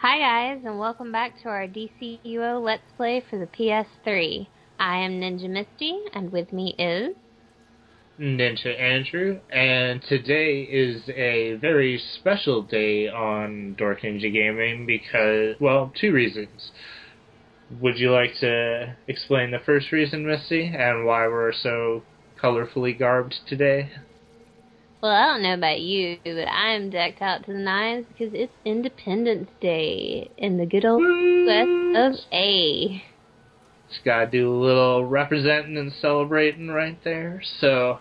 Hi guys, and welcome back to our DCUO Let's Play for the PS3. I am Ninja Misty, and with me is... Ninja Andrew, and today is a very special day on DorkNinjaGaming because, well, two reasons. Would you like to explain the first reason, Misty, and why we're so colorfully garbed today? Well, I don't know about you, but I am decked out to the nines because it's Independence Day in the good old US of A. Just gotta do a little representing and celebrating right there. So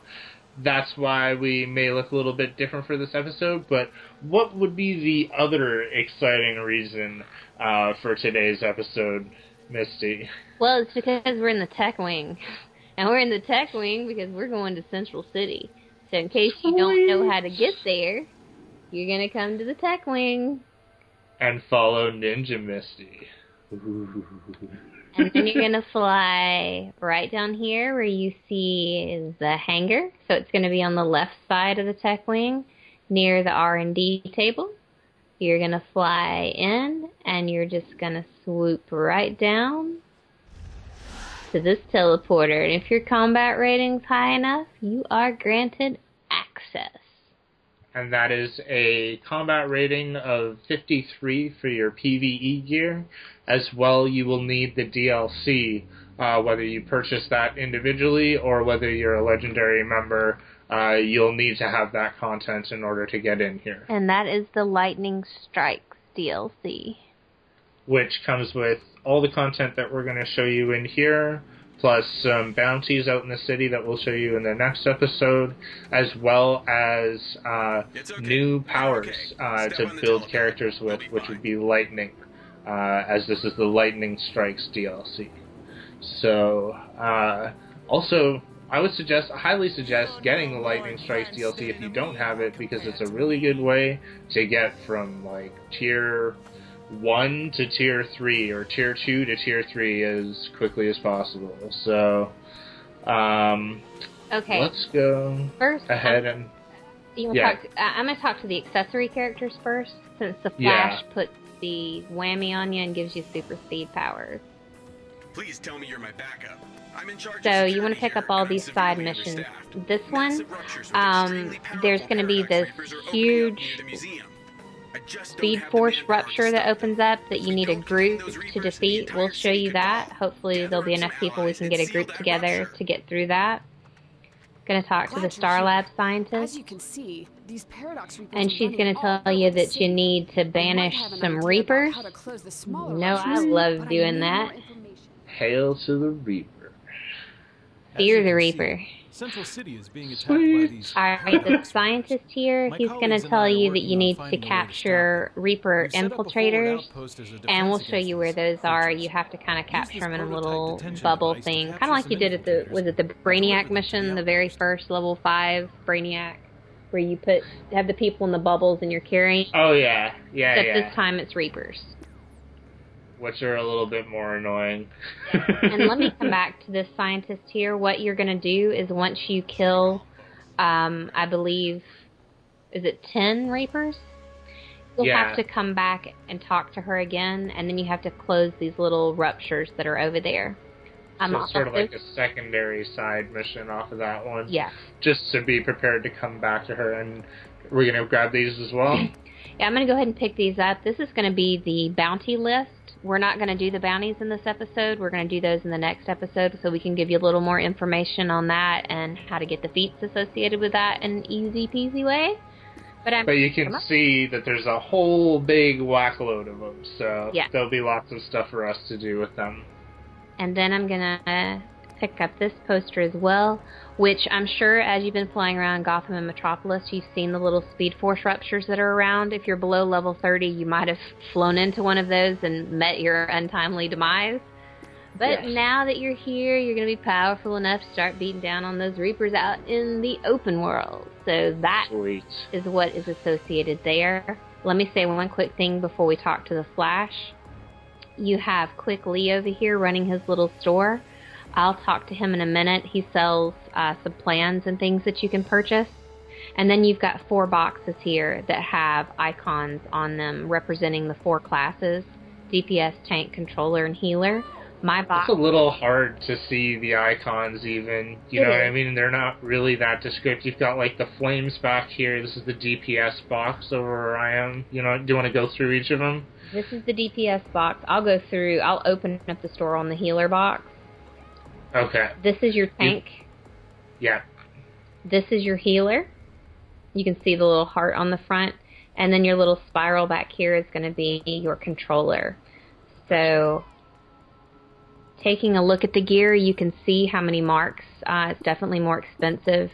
that's why we may look a little bit different for this episode. But what would be the other exciting reason for today's episode, Misty? Well, it's because we're in the tech wing. And we're in the tech wing because we're going to Central City. So in case you don't know how to get there, you're going to come to the tech wing. And follow Ninja Misty. Ooh. And then you're going to fly right down here where you see is the hangar. So it's going to be on the left side of the tech wing near the R&D table. You're going to fly in and you're just going to swoop right down to this teleporter. And if your combat rating's high enough, you are granted access. And that is a combat rating of 53 for your PvE gear. As well, you will need the DLC, whether you purchase that individually or whether you're a legendary member, you'll need to have that content in order to get in here. And that is the Lightning Strikes DLC. Which comes with all the content that we're going to show you in here, plus some bounties out in the city that we'll show you in the next episode, as well as new powers to build characters with, which would be lightning, as this is the Lightning Strikes DLC. So, also, I would highly suggest getting the Lightning Strikes DLC if you don't have it, because it's a really good way to get from, like, Tier 1 to Tier 3, or Tier 2 to Tier 3 as quickly as possible. So, okay. Let's go first, ahead and... I'm going to talk to the accessory characters first, since the Flash puts the whammy on you and gives you super speed powers. Please tell me you're my backup. I'm in charge. So you want to pick up all these side missions. This one, there's going to be this huge Speed Force Rupture that opens up that you need a group to defeat. We'll show you that. Hopefully there'll be enough people we can get a group together to get through that. Going to talk to the Star Lab scientist. As you can see, these paradox and she's going to tell you that you need to banish some Reapers. No, I love doing that. Hail to the Reaper. Fear the Reaper. Central City is being attacked by these. Alright, the scientist here, he's going to tell you that you need to capture Reaper infiltrators, and we'll show you where those are. You have to kind of capture them in a little bubble thing, kind of like you did at the, was it the Brainiac mission, the very first level 5 Brainiac, where you have the people in the bubbles and you're carrying. Oh yeah, Except this time it's Reapers. Which are a little bit more annoying. And let me come back to this scientist here. What you're going to do is once you kill, I believe, is it 10 Reapers? You'll have to come back and talk to her again, and then you have to close these little ruptures that are over there. So it's sort of like a secondary side mission off of that one. Yeah. Just to be prepared to come back to her, and we're going to grab these as well? Yeah, I'm going to go ahead and pick these up. This is going to be the bounty list. We're not going to do the bounties in this episode. We're going to do those in the next episode, so we can give you a little more information on that and how to get the feats associated with that in an easy-peasy way. But you can see that there's a whole big whack-load of them, so there'll be lots of stuff for us to do with them. And then I'm going to pick up this poster as well, which I'm sure as you've been flying around Gotham and Metropolis, you've seen the little Speed Force Ruptures that are around. If you're below level 30, you might have flown into one of those and met your untimely demise. But now that you're here, you're going to be powerful enough to start beating down on those Reapers out in the open world. So that is what is associated there. Let me say one quick thing before we talk to the Flash. You have Quick Lee over here running his little store. I'll talk to him in a minute. He sells some plans and things that you can purchase. And then you've got 4 boxes here that have icons on them representing the 4 classes: DPS, tank, controller, and healer. My box. It's a little hard to see the icons even. You know what I mean? They're not really that descriptive. You've got like the flames back here. This is the DPS box over where I am. You know, do you want to go through each of them? This is the DPS box. I'll open up the store on the healer box. Okay. This is your tank. Yeah. This is your healer. You can see the little heart on the front. And then your little spiral back here is going to be your controller. So, taking a look at the gear, you can see how many marks. It's definitely more expensive.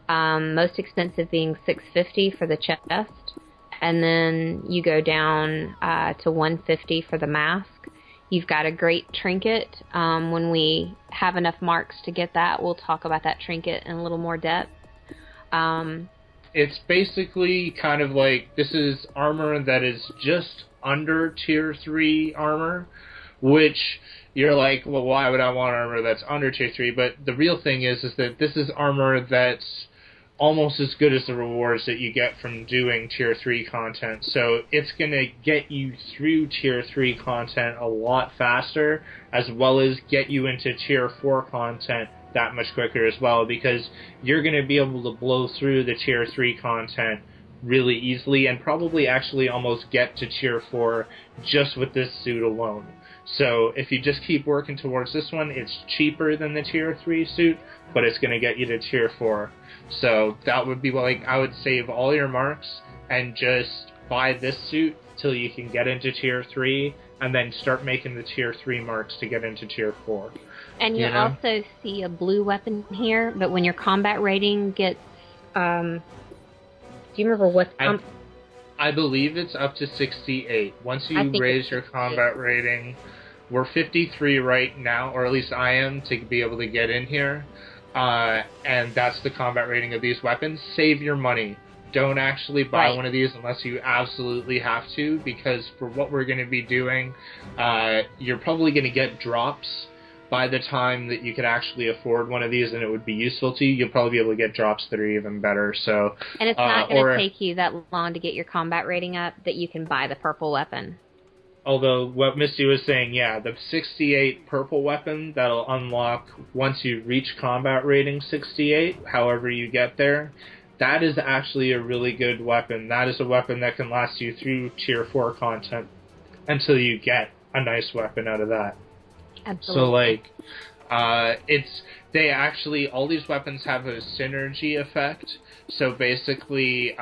Most expensive being $650 for the chest. And then you go down to $150 for the mask. You've got a great trinket. When we have enough marks to get that, we'll talk about that trinket in a little more depth. It's basically kind of like, this is armor that is just under tier 3 armor, which you're like, well, why would I want armor that's under tier 3? But the real thing is that this is armor that's almost as good as the rewards that you get from doing tier 3 content. So it's going to get you through tier 3 content a lot faster, as well as get you into tier 4 content that much quicker as well, because you're going to be able to blow through the tier 3 content really easily and probably actually almost get to tier 4 just with this suit alone. So if you just keep working towards this one, it's cheaper than the tier 3 suit, but it's going to get you to tier 4. So that would be like, I would save all your marks and just buy this suit till you can get into tier 3, and then start making the tier 3 marks to get into tier 4. And you'll also see a blue weapon here, but when your combat rating gets, do you remember what? I believe it's up to 68. Once you raise your combat rating, we're 53 right now, or at least I am, to be able to get in here. And that's the combat rating of these weapons. Save your money. Don't actually buy one of these unless you absolutely have to, because for what we're going to be doing, you're probably going to get drops by the time that you could actually afford one of these and it would be useful to you. You'll probably be able to get drops that are even better. So, and it's not going to take you that long to get your combat rating up that you can buy the purple weapon. Although what Misty was saying, yeah, the 68 purple weapon that'll unlock once you reach combat rating 68, however you get there, that is actually a really good weapon. That is a weapon that can last you through tier 4 content until you get a nice weapon out of that. Absolutely. So, like, they actually, all these weapons have a synergy effect. So basically,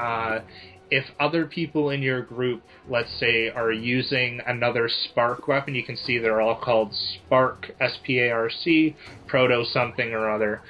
if other people in your group, let's say, are using another Spark weapon, you can see they're all called Spark, S-P-A-R-C, Proto something or other.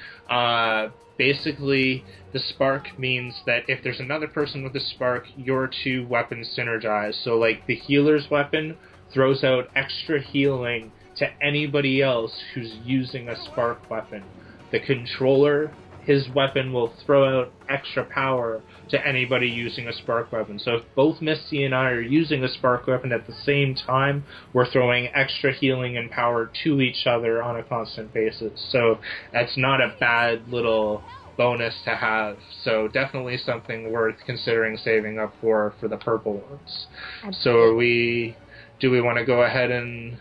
Basically, the Spark means that if there's another person with a Spark, your 2 weapons synergize. So, like, the healer's weapon throws out extra healing to anybody else who's using a Spark weapon. The controller, his weapon will throw out extra power to anybody using a Spark weapon. So if both Misty and I are using a Spark weapon at the same time, we're throwing extra healing and power to each other on a constant basis. So that's not a bad little bonus to have. So definitely something worth considering saving up for the purple ones. Absolutely. So do we want to go ahead and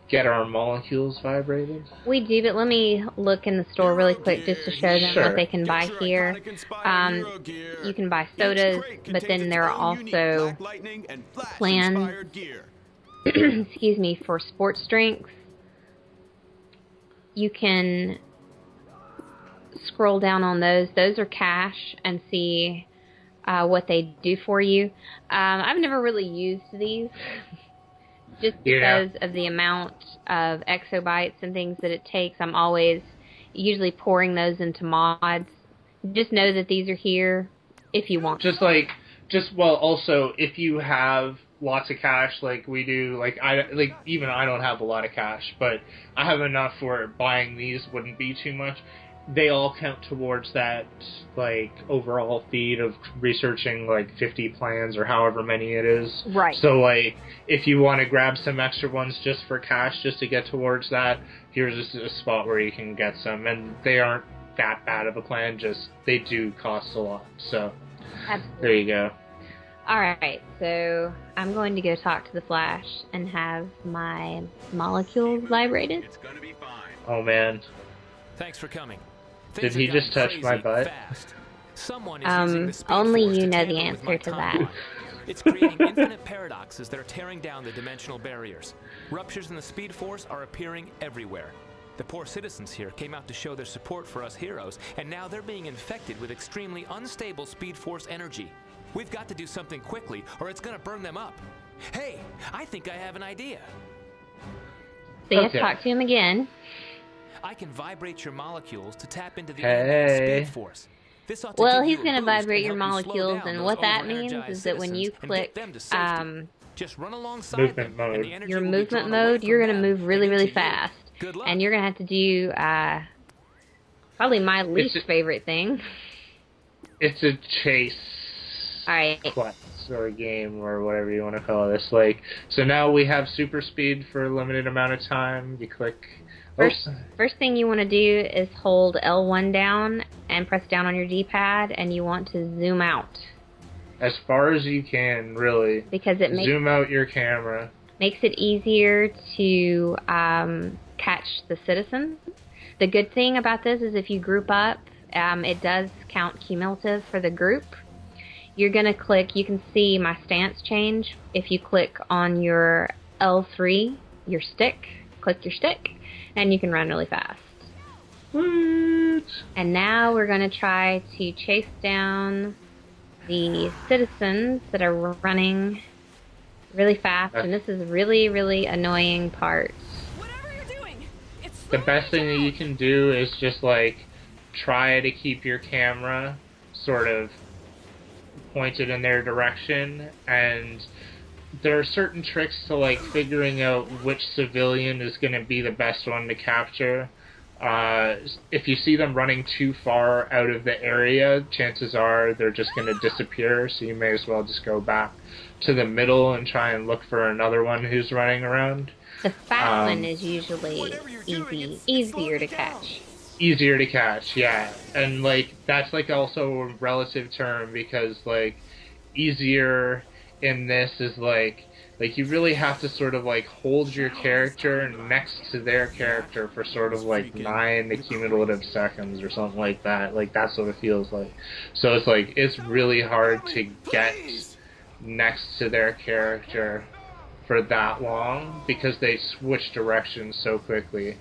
get our molecules vibrated? We do, but let me look in the store really quick just to show them what they can buy here. You can buy sodas, but then there are also plans excuse me, for sports drinks. You can scroll down on those. Those are cash, and see what they do for you. I've never really used these just because of the amount of exobytes and things that it takes. I'm always usually pouring those into mods. Just know that these are here if you want. Well, also, if you have lots of cash like we do, even I don't have a lot of cash, but I have enough where buying these wouldn't be too much. They all count towards that, overall feed of researching, 50 plans or however many it is. Right. So, if you want to grab some extra ones just for cash, just to get towards that, here's a spot where you can get some. And they aren't that bad of a plan, just they do cost a lot. So Absolutely. there you go. Alright, so I'm going to go talk to the Flash and have my molecules vibrated. It's gonna be fine. Oh man. Thanks for coming. Did he just touch my butt? Fast. Someone is using the speed Only force you to know the tamper with my answer to that. timeline. It's creating infinite paradoxes that are tearing down the dimensional barriers. Ruptures in the speed force are appearing everywhere. The poor citizens here came out to show their support for us heroes, and now they're being infected with extremely unstable speed force energy. We've got to do something quickly, or it's gonna burn them up. Hey, I think I have an idea. So you have Okay. to talk to him again. I can vibrate your molecules to tap into the Hey. speed force. This ought to Well, give he's you a going to boost vibrate and your help you slow molecules, down and those what that means over-energized is that when you citizens and get click them to safety. Just run alongside Movement them, and mode. the energy your will be movement drawn away mode, from you're going to them move really, and really into you. fast. Good luck. And you're going to have to do probably my least It's a- favorite thing. It's a chase Alright. quest or a game or whatever you want to call this. Like, so now we have super speed for a limited amount of time. You click. First thing you want to do is hold L1 down and press down on your D-pad, and you want to zoom out. As far as you can, really. Because it Zoom out your camera. makes it easier to catch the citizens. The good thing about this is if you group up, it does count cumulative for the group. You're going to click, you can see my stance change. If you click on your L3, your stick, click your stick, and you can run really fast. What? And now we're going to try to chase down the citizens that are running really fast, and this is really, really annoying part. Whatever you're doing, it's The best thing that you can do is just, like, try to keep your camera sort of pointed in their direction, and there are certain tricks to, like, figuring out which civilian is going to be the best one to capture. If you see them running too far out of the area, chances are they're just going to disappear, so you may as well just go back to the middle and try and look for another one who's running around. The fast one is usually easier to catch. Easier to catch, yeah. And, like, that's, like, also a relative term, because, like, easier in this is, like, you really have to sort of, like, hold your character next to their character for sort of, like, 9 cumulative seconds or something like that. Like, that's what it feels like. So it's, like, it's really hard to get next to their character for that long, because they switch directions so quickly.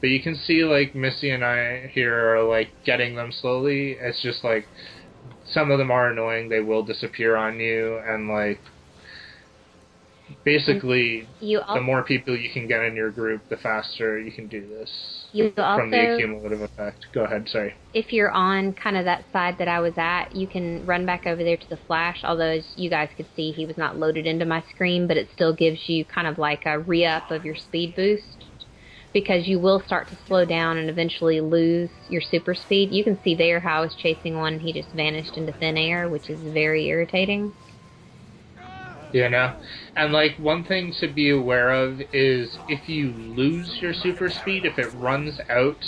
But you can see, like, Missy and I here are, like, getting them slowly. It's just, like, some of them are annoying. They will disappear on you, and, like, basically, the more people you can get in your group, the faster you can do this. From the cumulative effect. Go ahead, sorry. If you're on kind of that side that I was at, you can run back over there to the Flash, although as you guys could see, he was not loaded into my screen, but it still gives you kind of like a re-up of your speed boost, because you will start to slow down and eventually lose your super speed. You can see there how I was chasing one, he just vanished into thin air, which is very irritating. You know? And, like, one thing to be aware of is if you lose your super speed, if it runs out,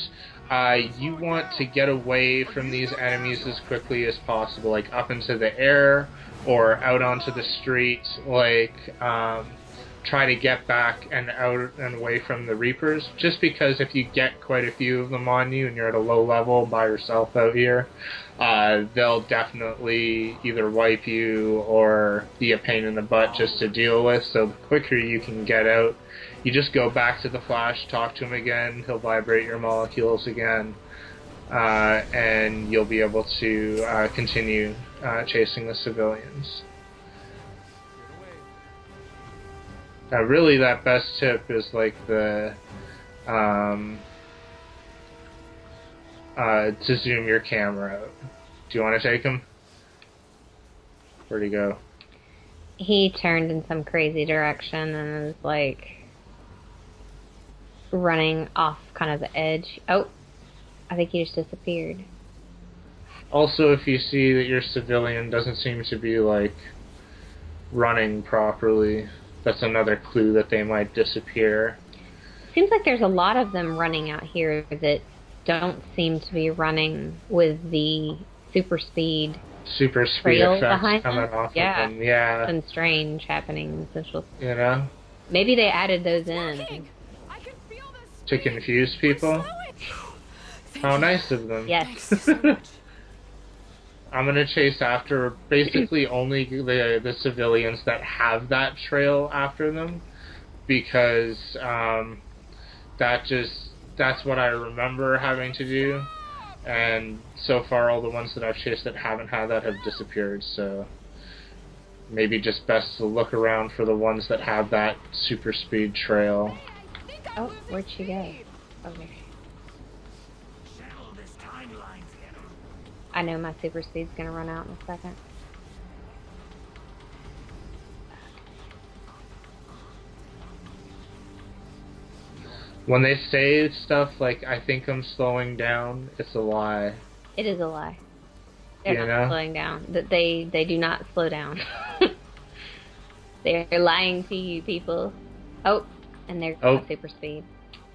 you want to get away from these enemies as quickly as possible, like up into the air or out onto the street, like, try to get back and out and away from the Reapers, just because if you get quite a few of them on you and you're at a low level by yourself out here, they'll definitely either wipe you or be a pain in the butt just to deal with. So the quicker you can get out, you just go back to the Flash, talk to him again, he'll vibrate your molecules again, and you'll be able to continue chasing the civilians. Really, that best tip is like the to zoom your camera out. Do you want to take him? Where'd he go? He turned in some crazy direction and was like running off kind of the edge. Oh, I think he just disappeared. Also, if you see that your civilian doesn't seem to be like running properly, that's another clue that they might disappear. Seems like there's a lot of them running out here that don't seem to be running with the super speed trail effects behind coming them. off Yeah. of them. Yeah. Something strange happening in Central. You know? Maybe they added those in. I can feel this To confuse people? How nice of them. Yes. I'm gonna chase after basically only the civilians that have that trail after them, because that's what I remember having to do, and so far all the ones that I've chased that haven't had that have disappeared, so maybe just best to look around for the ones that have that super speed trail. Oh, where'd she go? Okay. I know my super speed's gonna run out in a second. When they say stuff like, I think I'm slowing down, it's a lie. It is a lie. They're not slowing down. They do not slow down. They're lying to you, people. Oh, and they're super speed.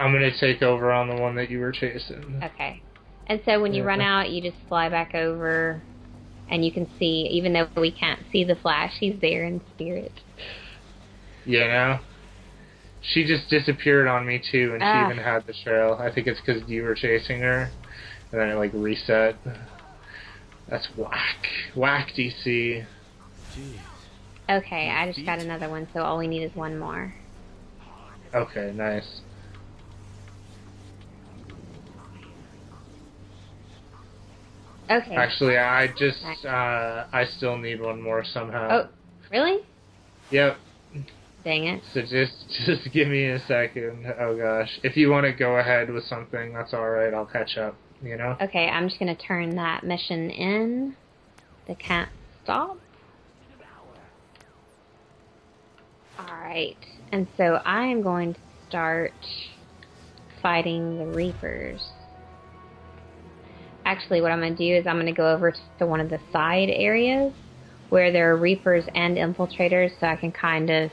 I'm gonna take over on the one that you were chasing. Okay. And so when you run out, you just fly back over, and you can see, even though we can't see the Flash, he's there in spirit. You know? She just disappeared on me, too, and she even had the trail. I think it's because you were chasing her, and then it, like, reset. That's whack. Whack, DC. Okay, I just got another one, so all we need is one more. Okay, nice. Okay. Actually, I just, I still need one more somehow. Oh, really? Yep. Dang it. So just give me a second. Oh gosh. If you want to go ahead with something, that's alright, I'll catch up, you know? Okay, I'm just gonna turn that mission in. They can't stop. Alright, and so I am going to start fighting the Reapers. Actually, what I'm going to do is I'm going to go over to one of the side areas where there are Reapers and Infiltrators, so I can kind of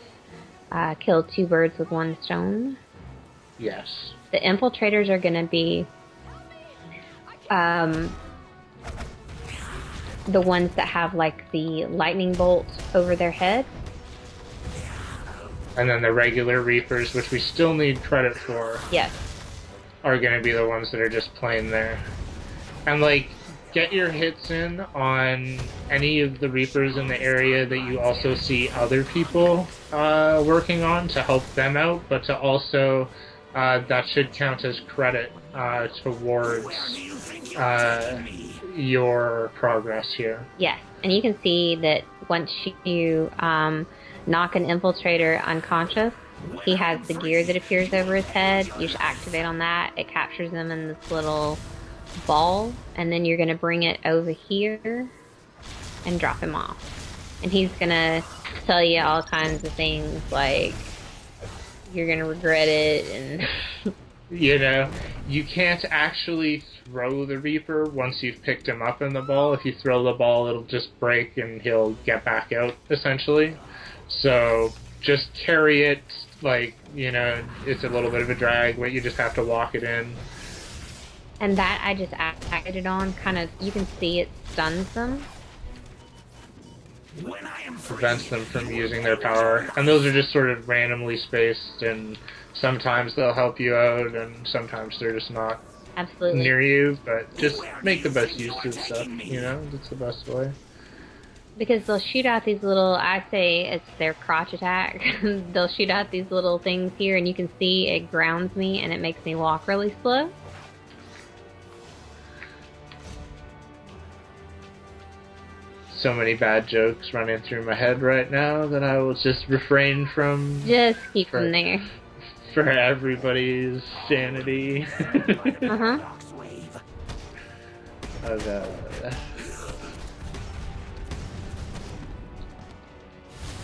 kill two birds with one stone. Yes. The Infiltrators are going to be the ones that have like the lightning bolt over their head. And then the regular Reapers, which we still need credit for, yes, are going to be the ones that are just plain there. And, like, get your hits in on any of the Reapers in the area that you also see other people working on to help them out, but to also, that should count as credit towards your progress here. Yes, and you can see that once you knock an Infiltrator unconscious, he has the gear that appears over his head. You just activate on that. It captures him in this little ball, and then you're going to bring it over here and drop him off. And he's going to tell you all kinds of things like you're going to regret it, and you know, you can't actually throw the Reaper once you've picked him up in the ball. If you throw the ball, it'll just break and he'll get back out, essentially. So just carry it, like, you know, it's a little bit of a drag, but you just have to walk it in. And that I just activated on, kind of, you can see it stuns them. Prevents them from using their power. And those are just sort of randomly spaced, and sometimes they'll help you out, and sometimes they're just not absolutely near you, but just make the best use of stuff, you know? That's the best way. Because they'll shoot out these little, I say it's their crotch attack. They'll shoot out these little things here, and you can see it grounds me, and it makes me walk really slow. So many bad jokes running through my head right now that I will just refrain from. Just keep them there. For everybody's sanity. Uh-huh. Oh god.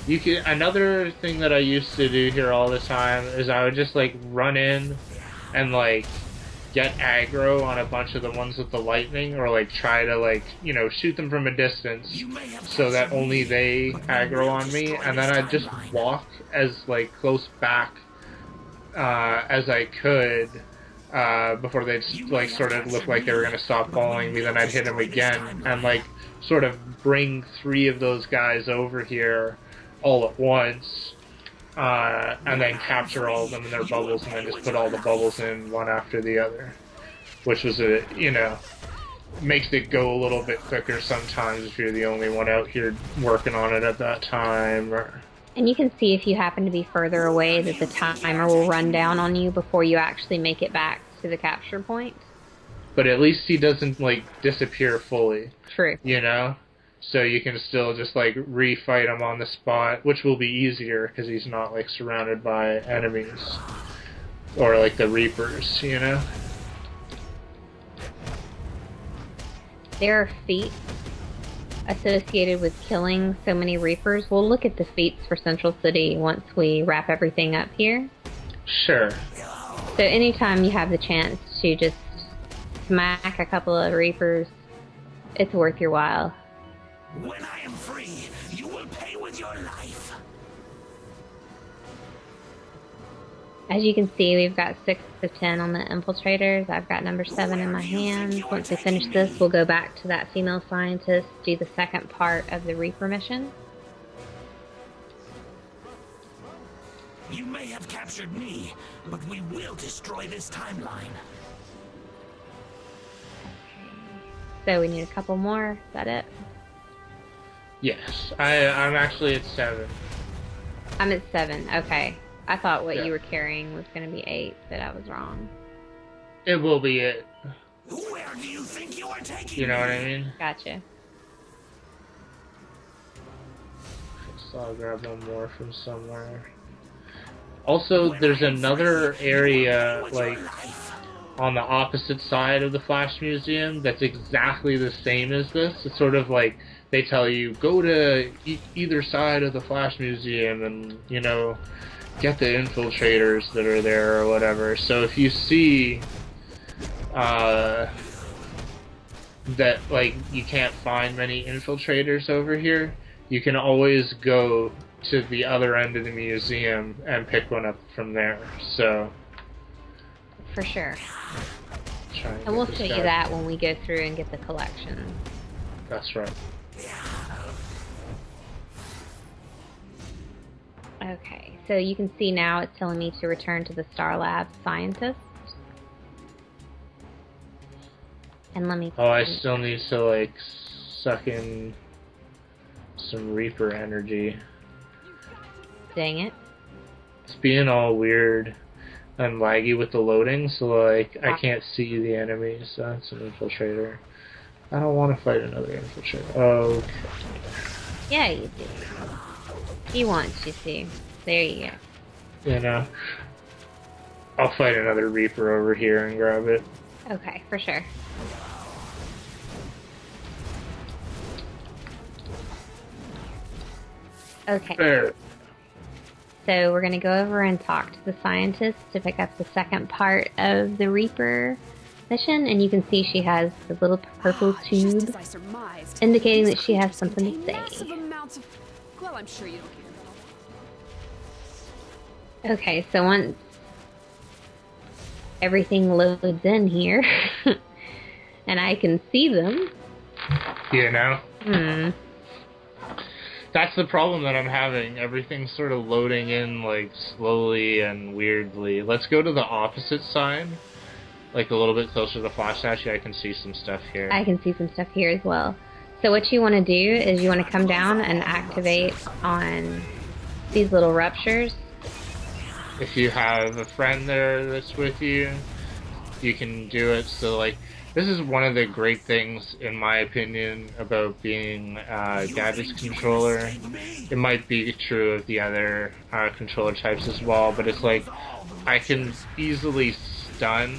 You can, another thing that I used to do here all the time is I would just like run in and like get aggro on a bunch of the ones with the lightning, or like try to like, you know, shoot them from a distance so that only they aggro on me, and then I'd just walk as like close back as I could before they like sort of looked like they were gonna stop following me. Then I'd hit them again and like sort of bring 3 of those guys over here all at once, and then capture all of them in their bubbles, and then just put all the bubbles in one after the other, which was makes it go a little bit quicker sometimes if you're the only one out here working on it at that time. And you can see if you happen to be further away that the timer will run down on you before you actually make it back to the capture point. But at least he doesn't, like, disappear fully. True. You know? So you can still just, like, refight him on the spot, which will be easier because he's not, like, surrounded by enemies. Or, like, the Reapers, you know? There are feats associated with killing so many Reapers. We'll look at the feats for Central City once we wrap everything up here. Sure. So anytime you have the chance to just smack a couple of Reapers, it's worth your while. When I am free, you will pay with your life. As you can see, we've got 6 of 10 on the infiltrators. I've got number 7 in my hands. Once we finish this, we'll go back to that female scientist, do the second part of the Reaper mission. You may have captured me, but we will destroy this timeline. So we need a couple more. Is that it? Yes. I'm actually at 7. I'm at 7. Okay. I thought what you were carrying was going to be 8, but I was wrong. It will be it. Where do you think you are taking You know what I mean? Gotcha. So I'll grab one more from somewhere. Also, there's another area, like, on the opposite side of the Flash Museum that's exactly the same as this. It's sort of like they tell you, go to either side of the Flash Museum and, you know, get the infiltrators that are there or whatever. So if you see that, like, you can't find many infiltrators over here, you can always go to the other end of the museum and pick one up from there. So For sure. And we'll show you that when we go through and get the collection. That's right. Okay, so you can see now it's telling me to return to the Star Lab scientist. And let me... Oh, I still need to, like, suck in some Reaper energy. Dang it. It's being all weird and laggy with the loading, so, like, I can't see the enemies. That's an infiltrator. I don't want to fight another infiltrator. Okay. Yeah, you do. He wants you to. There you go. You know, I'll fight another Reaper over here and grab it. Okay, for sure. Okay. There. So we're going to go over and talk to the scientist to pick up the second part of the Reaper mission, and you can see she has the little purple tube indicating that she has something to say. Massive amounts of... Well, I'm sure you don't care about all. Okay, so once everything loads in here, and I can see them. You know? That's the problem that I'm having. Everything's sort of loading in, like, slowly and weirdly. Let's go to the opposite side. Like, a little bit closer to the flash. Actually, I can see some stuff here. I can see some stuff here as well. So what you want to do is you want to come down and activate on these little ruptures. If you have a friend there that's with you, you can do it. So, like, this is one of the great things, in my opinion, about being a Gadget's controller. It might be true of the other controller types as well, but it's like, I can easily stun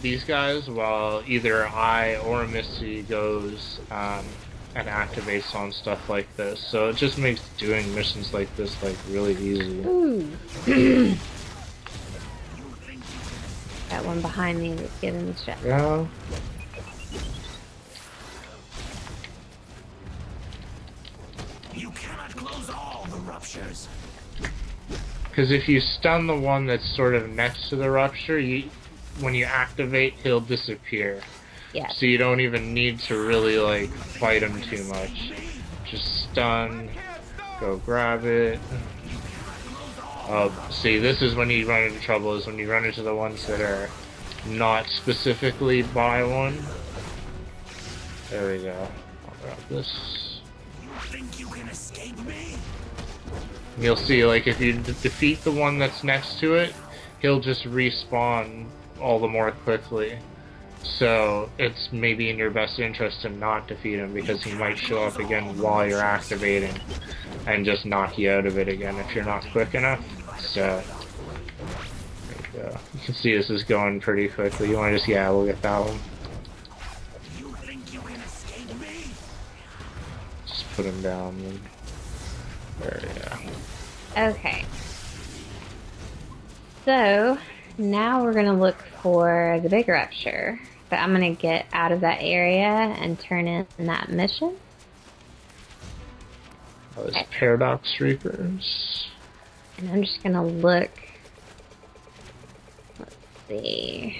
these guys while either I or Misty goes and activates on stuff like this. So it just makes doing missions like this, like, really easy. Ooh. That one behind me that's giving me stress. Yeah. You cannot close all the ruptures. Because if you stun the one that's sort of next to the rupture, when you activate, he'll disappear. Yeah. So you don't even need to really, like, fight him too much. Just stun, go grab it. See, this is when you run into trouble, is when you run into the ones that are not specifically by one. There we go. I'll grab this. You think you can escape me? You'll see, like, if you defeat the one that's next to it, he'll just respawn all the more quickly. So, it's maybe in your best interest to not defeat him, because he might show up again while you're activating, and just knock you out of it again if you're not quick enough. So, there you go. You can see this is going pretty quickly. You want to just, yeah, we'll get that one. You think you can escape me? Just put him down. There, yeah. Okay. So, now we're gonna look for the big rupture. But I'm gonna get out of that area and turn in that mission. Those Paradox Reapers. And I'm just gonna look. Let's see.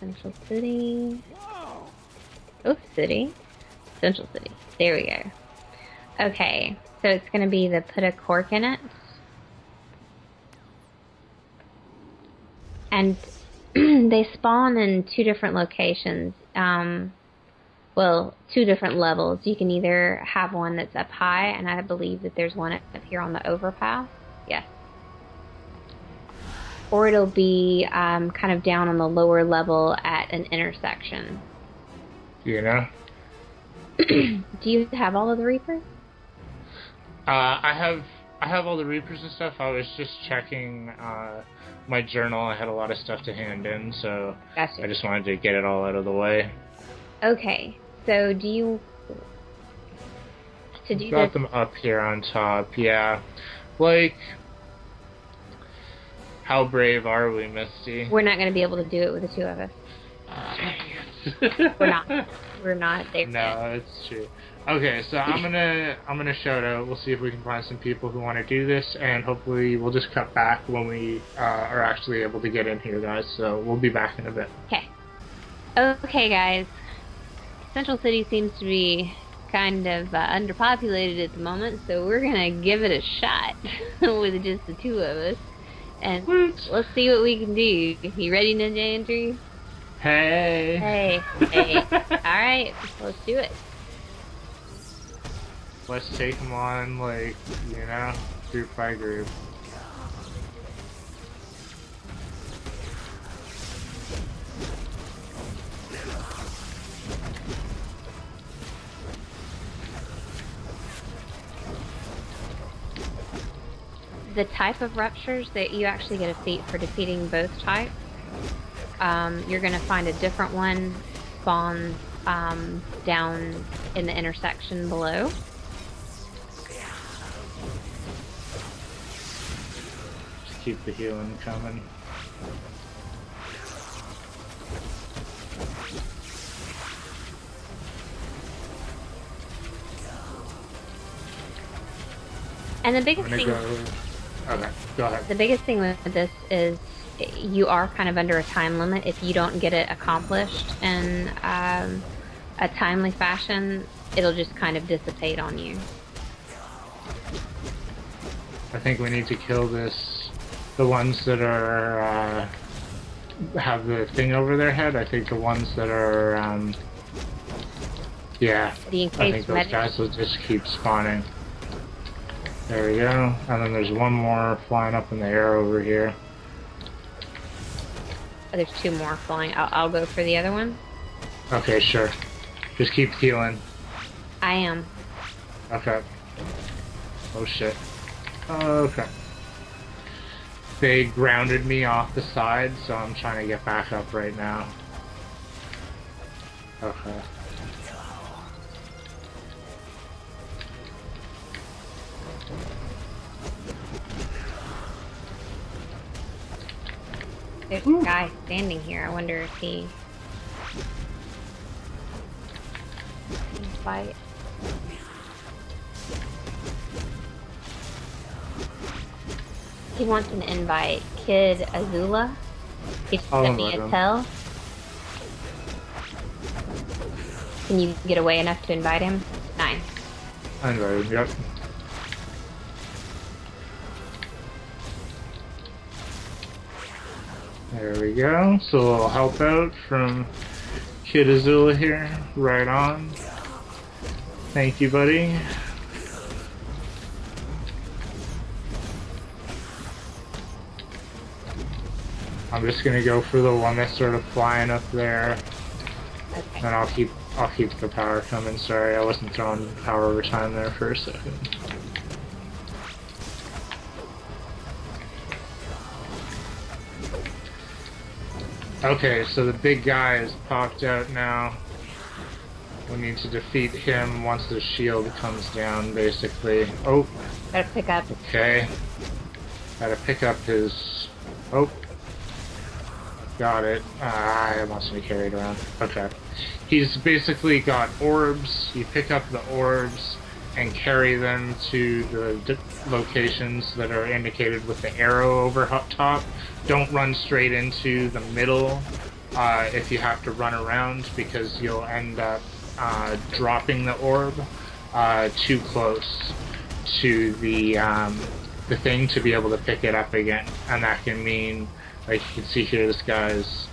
Central City. Oh, City. Central City. There we go. Okay, so it's gonna be the put a cork in it. And they spawn in 2 different locations. Well, 2 different levels. You can either have one that's up high, and I believe that there's one up here on the overpass. Yes. Or it'll be kind of down on the lower level at an intersection. You know? Do you have all of the Reapers? I have all the Reapers and stuff. I was just checking my journal. I had a lot of stuff to hand in, so Gotcha. I just wanted to get it all out of the way. Okay, so do you... To do Got this... them up here on top, yeah. Like, how brave are we, Misty? We're not going to be able to do it with the 2 of us. We're not. We're not there. No, it's true. Okay, so I'm gonna shout out. We'll see if we can find some people who want to do this, and hopefully we'll just cut back when we are actually able to get in here, guys. So we'll be back in a bit. Okay. Okay, guys. Central City seems to be kind of underpopulated at the moment, so we're gonna give it a shot with just the 2 of us, and let's see what we can do. You ready, Ninja Andrew? Hey. Hey. All right, let's do it. Let's take them on, like, you know, group by group. The type of ruptures that you actually get a feat for defeating both types, you're going to find a different one spawns down in the intersection below. Just keep the healing coming. And the biggest thing... Okay, go ahead. The biggest thing with this is you are kind of under a time limit. If you don't get it accomplished in a timely fashion, it'll just kind of dissipate on you. I think we need to kill the ones that are, have the thing over their head. I think the ones that are, yeah, The I think those guys will just keep spawning. There we go. And then there's one more flying up in the air over here. Oh, there's 2 more flying. I'll go for the other one. Okay, sure. Just keep healing. I am. Okay. Oh shit. Okay. They grounded me off the side, so I'm trying to get back up right now. Okay. There's a guy standing here. I wonder if he can fight. He wants an invite. Kid Azula. He sent me a tell. Can you get away enough to invite him? 9. I invited him, yep. There we go. So a little help out from Kid Azula here. Right on. Thank you, buddy. I'm just gonna go for the one that's sort of flying up there. Okay. And I'll keep the power coming. Sorry, I wasn't throwing power over time there for a second. Okay, so the big guy is popped out now. We need to defeat him once the shield comes down, basically. Oh. Gotta pick up. Okay. Gotta pick up his... Oh. Got it. It wants to be carried around. Okay. He's basically got orbs. You pick up the orbs and carry them to the locations that are indicated with the arrow over top. Don't run straight into the middle if you have to run around, because you'll end up dropping the orb too close to the thing to be able to pick it up again, and that can mean, like you can see here, this guy's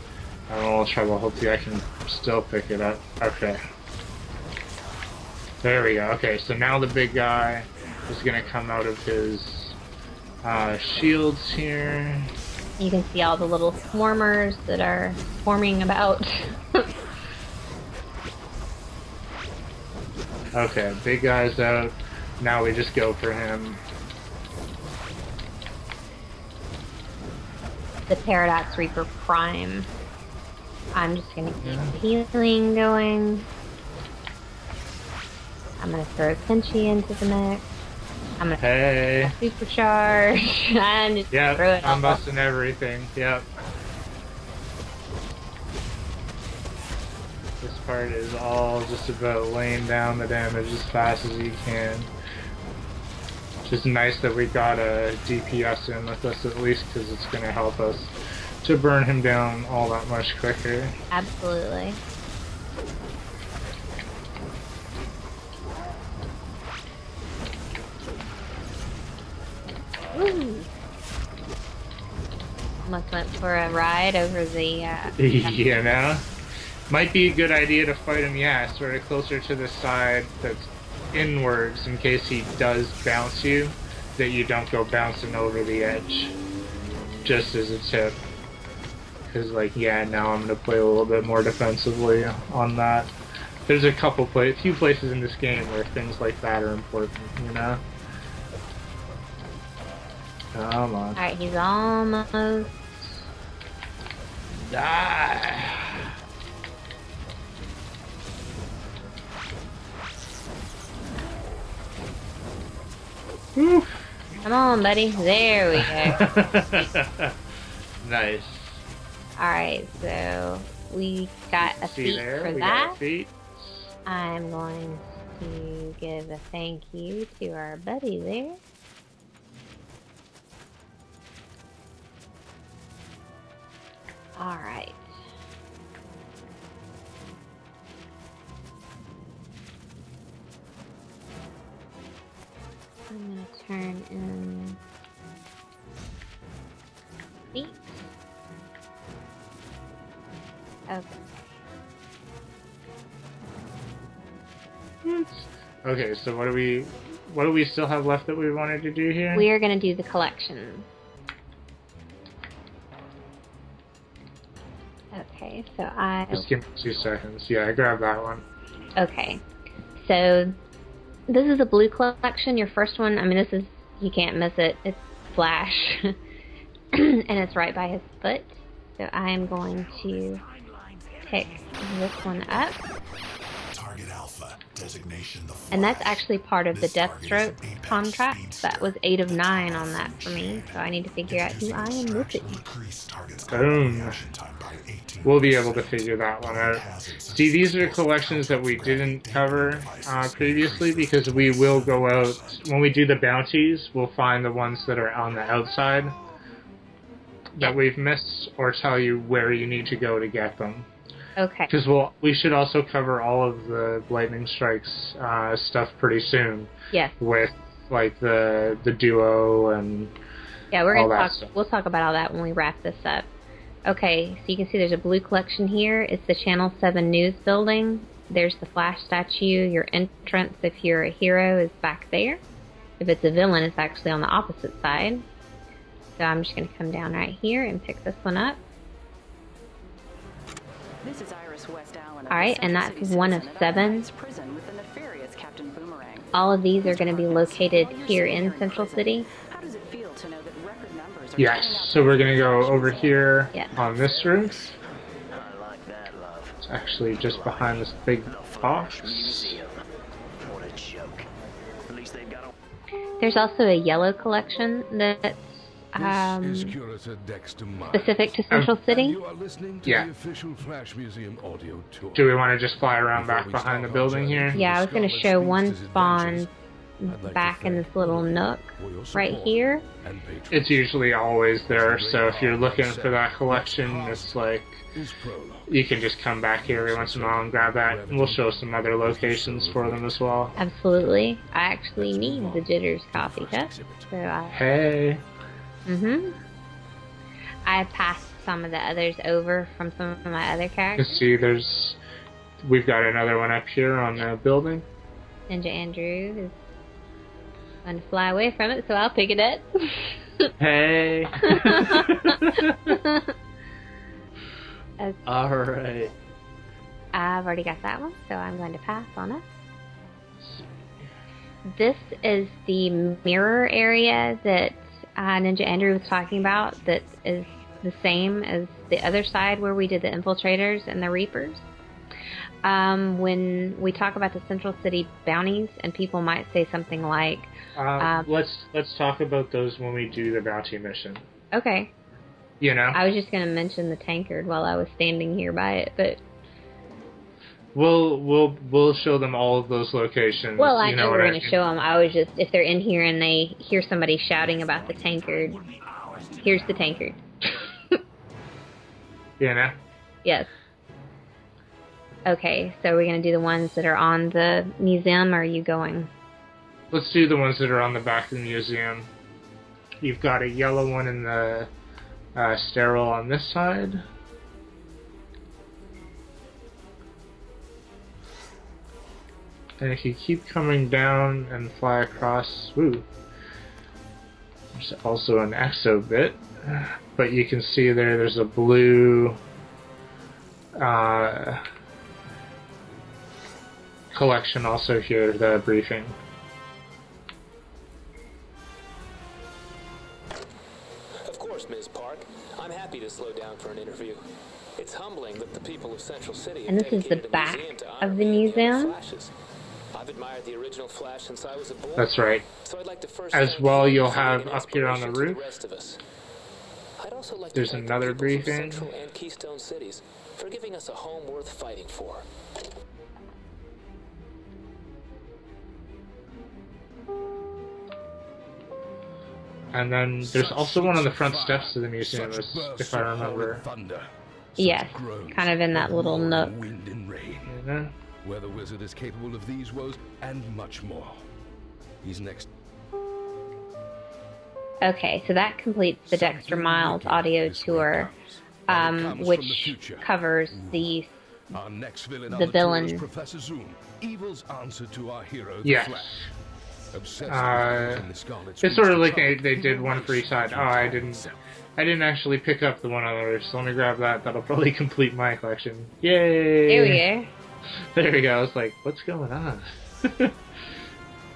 having a little trouble. Hopefully I can still pick it up. Okay. There we go. Okay, so now the big guy is going to come out of his shields here. You can see all the little swarmers that are swarming about. Okay, big guy's out. Now we just go for him. The Paradox Reaper Prime. I'm just gonna keep healing going. I'm gonna throw Pinchy into the mix. I'm gonna supercharge and just throw it. I'm busting everything. Yep. This part is all just about laying down the damage as fast as you can. It's just nice that we got a DPS in with us at least, because it's gonna help us to burn him down all that much quicker. Absolutely. Woo. Almost went for a ride over the you know? Might be a good idea to fight him, yeah, sort of closer to the side that's inwards, in case he does bounce you, that you don't go bouncing over the edge. Just as a tip. Because, like, yeah, now I'm going to play a little bit more defensively on that. There's a few places in this game where things like that are important, you know? Come on. Alright, he's almost... Die! Whew. Come on, buddy. There we go. Nice. Alright, so we got a feat for that. I'm going to give a thank you to our buddy there. Alright. I'm going to turn in feet. Okay. Okay, so what do we still have left that we wanted to do here? We are going to do the collection. Okay, so Just give me 2 seconds. Yeah, I grabbed that one. Okay, so this is a blue collection. Your first one, I mean, this is, you can't miss it. It's Flash. And it's right by his foot. So I am going to pick this one up. Target Alpha And that's actually part of the Deathstroke contract. That was 8 of 9 on that for me, so I need to figure out who I am with it. Boom. We'll be able to figure that one out. See, these are collections that we didn't cover previously, because we will go out, when we do the bounties, we'll find the ones that are on the outside that we've missed, or tell you where you need to go to get them. Okay. Because we should also cover all of the Lightning Strikes stuff pretty soon. Yes. With like the duo and yeah, we're all gonna that talk. stuff. We'll talk about all that when we wrap this up. Okay, so you can see there's a blue collection here. It's the Channel 7 News building. There's the Flash statue. Your entrance, if you're a hero, is back there. If it's a villain, it's actually on the opposite side. So I'm just going to come down right here and pick this one up. This is Iris West Allen. Alright, and that's one of 7. Prison with the nefarious Captain Boomerang. All of these are going to be located here in Central City. How does it feel to know that record numbers are Yes, so we're going to go over here Yes. on this roof. I like that, love. It's actually just behind this big box. Museum. What a joke. At least they've got a... There's also a yellow collection that's specific to Central City. You are listening to Yeah. the official Flash Museum audio tour. Do we want to just fly around back behind the building here? Yeah, I was going to show one spawn back in this little nook right here. It's usually always there, so if you're looking for that collection, it's like you can just come back here every once in a while and grab that, and we'll show some other locations for them as well. Absolutely. I actually need the Jitters coffee cup. So Hey. I passed some of the others over from some of my other You characters. see, we've got another one up here on the building. Ninja Andrew is going to fly away from it, so I'll pick it up. Hey. Okay. Alright. I've already got that one, so I'm going to pass on it. This is the mirror area that Ninja Andrew was talking about, that is the same as the other side where we did the Infiltrators and the Reapers. When we talk about the Central City bounties, and people might say something like... let's talk about those when we do the bounty mission. Okay. You know? I was just going to mention the tankard while I was standing here by it, but... We'll show them all of those locations. Well, I you know we're what going to show them. I was just, if they're in here and they hear somebody shouting about the tankard, here's the tankard. You know? Yes. Okay, so we're going to do the ones that are on the museum, or are you going? Let's do the ones that are on the back of the museum. You've got a yellow one in the stairwell on this side. And if you keep coming down and fly across, ooh, there's also an exo bit, but you can see there's a blue collection also here, the briefing. Of course, Ms. Park. I'm happy to slow down for an interview. It's humbling that the people of Central City have And this is the dedicated a back museum to of honor the me and museum. Flashes. I've admired the original Flash since I was a boy. That's right. So I'd like to first As thank well, you you'll for have being an up here on the inspiration to roof, rest of us. I'd also like there's to thank another the people briefing. of Central and Keystone cities for giving us a home worth fighting for. And then there's also one on the front steps of the museum, if I remember. Yes, kind of in that little nook. Wind and rain. You know? Where the wizard is capable of these woes and much more. He's next. Okay, so that completes the Dexter Miles audio tour, which covers the Our next villain the villain. is Professor Zoom, evil's answer to our hero, the Yes. Flash. Obsessed with the Scarlet It's sort of Witch, like they did one for each side. Oh, I didn't actually pick up the one on the roof, so let me grab that. That'll probably complete my collection. Yay! There we go. There we go. I was like, what's going on?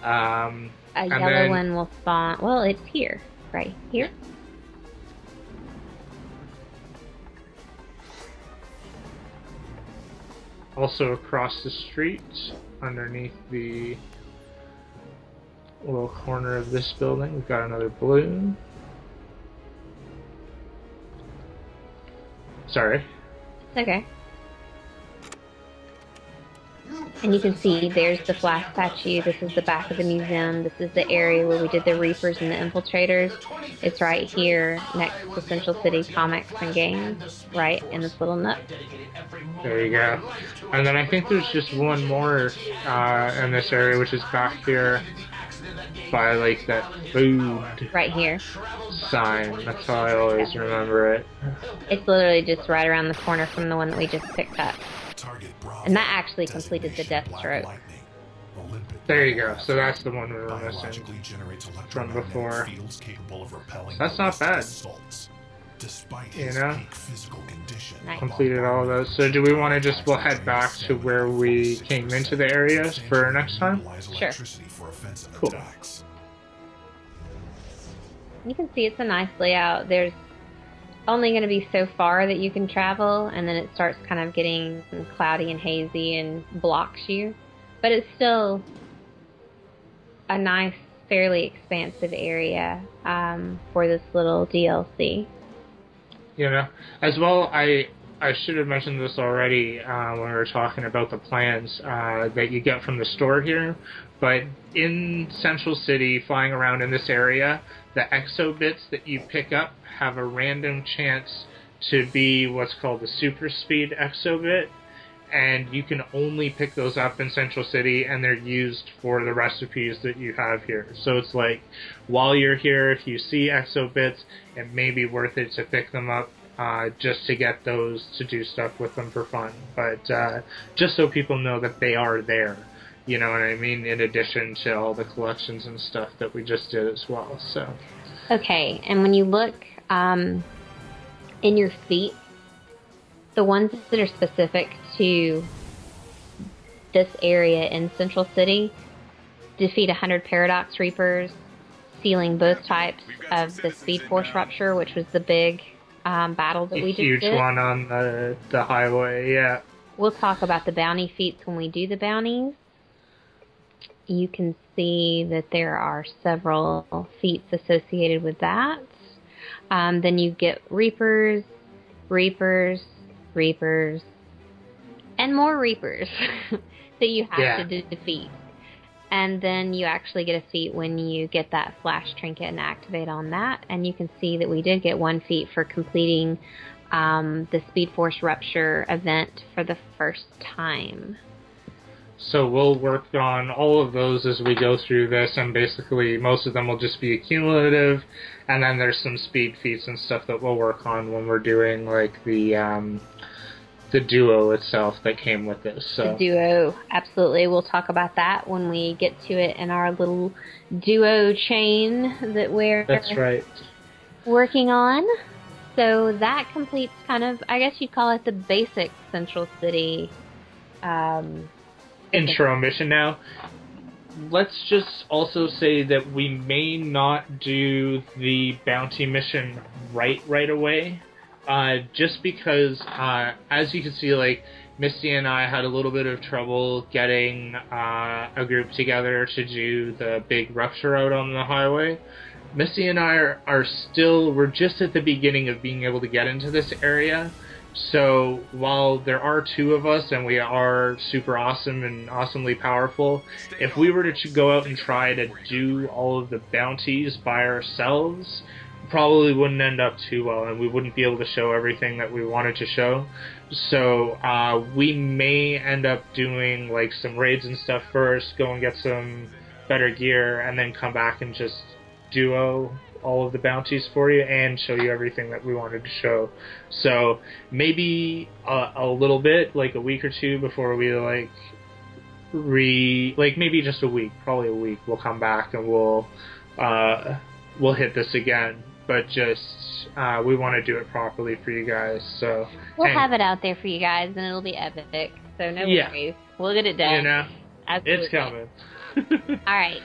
A yellow one will spawn. Well, it's here, right here. Also across the street, underneath the little corner of this building. We've got another balloon. Sorry. It's okay. And you can see there's the Flash statue. This is the back of the museum. This is the area where we did the Reapers and the Infiltrators. It's right here next to Central City Comics and Games, right in this little nook. There you go. And then I think there's just one more in this area, which is back here by like that food Right here. sign. That's how I always remember it. It's literally just right around the corner from the one that we just picked up. And that actually completed the Deathstroke. There you go. So that's the one we were missing from before. That's not bad. You know? Nice. Completed all of those. So do we want to just, we'll head back to where we came into the area for next time? Sure. Cool. You can see it's a nice layout. There's only going to be so far that you can travel, and then it starts kind of getting cloudy and hazy and blocks you. But it's still a nice, fairly expansive area for this little DLC. You know, as well, I should have mentioned this already when we were talking about the plans that you get from the store here, but in Central City, flying around in this area, the exo bits that you pick up have a random chance to be what's called the super speed exo bit, and you can only pick those up in Central City, and they're used for the recipes that you have here. So it's like, while you're here, if you see exo bits, it may be worth it to pick them up just to get those to do stuff with them for fun. But just so people know that they are there. You know what I mean? In addition to all the collections and stuff that we just did as well. So. Okay, and when you look in your feet, the ones that are specific to this area in Central City defeat 100 Paradox Reapers, sealing both types of the Speed Force Rupture, which was the big battle that we just did. Huge one on the highway, yeah. We'll talk about the bounty feats when we do the bounties. You can see that there are several feats associated with that. Then you get Reapers, Reapers, Reapers, and more Reapers that you have to defeat. And then you actually get a feat when you get that flash trinket and activate on that. And you can see that we did get one feat for completing the Speed Force Rupture event for the first time. So we'll work on all of those as we go through this, and basically most of them will just be accumulative, and then there's some speed feats and stuff that we'll work on when we're doing like the duo itself that came with this. So. The duo, absolutely. We'll talk about that when we get to it in our little duo chain that we're working on. So that completes kind of, I guess you'd call it the basic Central City intro mission. Now, let's just also say that we may not do the bounty mission right away, just because, as you can see, like, Misty and I had a little bit of trouble getting a group together to do the big rupture out on the highway. Misty and I we're just at the beginning of being able to get into this area. So while there are two of us and we are super awesome and awesomely powerful, if we were to go out and try to do all of the bounties by ourselves, probably wouldn't end up too well, and we wouldn't be able to show everything that we wanted to show. So we may end up doing like some raids and stuff first, go and get some better gear, and then come back and just duo all of the bounties for you and show you everything that we wanted to show. So maybe a little bit, like a week or two before we maybe just a week, probably a week, we'll come back and we'll hit this again. But just we want to do it properly for you guys. So we'll have it out there for you guys, and it'll be epic. So no worries, we'll get it done. You know, absolutely. It's coming. All right.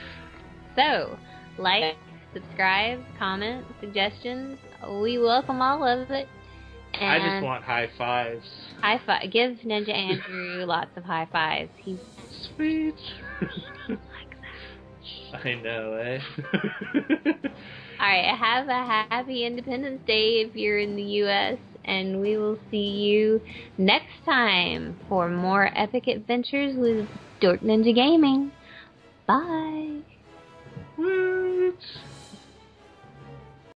So like, subscribe, comment, suggestions. We welcome all of it. And I just want high fives. High five. Give Ninja Andrew lots of high fives. He's Sweet. I know, eh? Alright, have a happy Independence Day if you're in the U.S., and we will see you next time for more epic adventures with DorkNinjaGaming. Bye! What?